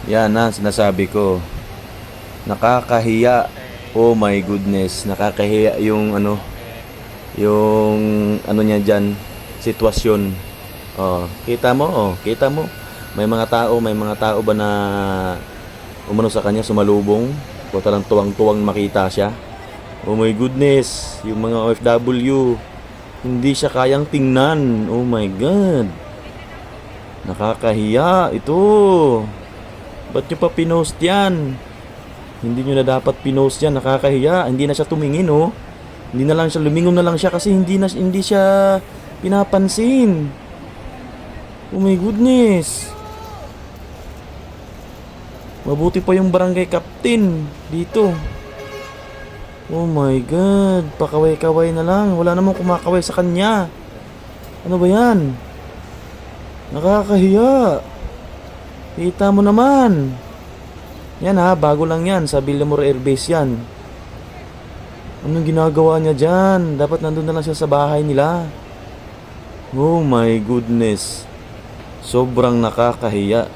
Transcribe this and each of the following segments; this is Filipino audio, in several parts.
Yan na sinasabi ko. Nakakahiya. Oh my goodness, nakakahiya yung ano niya diyan, sitwasyon. Oh, kita mo, oh, kita mo. May mga tao ba na umano sa kanya sumalubong? O talang tuwang-tuwang makita siya. Oh my goodness, yung mga OFW, hindi siya kayang tingnan. Oh my god. Nakakahiya ito. Ba't nyo pa pinost yan? Hindi nyo na dapat pinost yan. Nakakahiya. Hindi na siya tumingin, oh. Hindi na lang siya, lumingon na lang siya kasi hindi siya pinapansin. Oh my goodness. Mabuti pa yung barangay captain dito. Oh my god. Pakaway-kaway na lang. Wala namang kumakaway sa kanya. Ano ba yan? Nakakahiya. Kita mo naman. Yan ha, bago lang yan. Sa Villamor Air Base yan. Anong ginagawa niya dyan? Dapat nandun na lang siya sa bahay nila. Oh my goodness. Sobrang nakakahiya.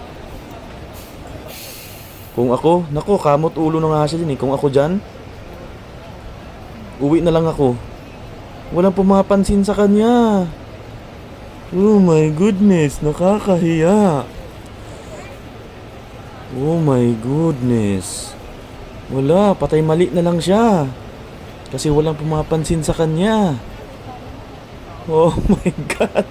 Kung ako, nako, kamot ulo na nga siya din eh. Kung ako dyan, uwi na lang ako. Walang pumapansin sa kanya. Oh my goodness, nakakahiya. Oh my goodness. Wala, patay mali na lang siya. Kasi walang pumapansin sa kanya. Oh my god.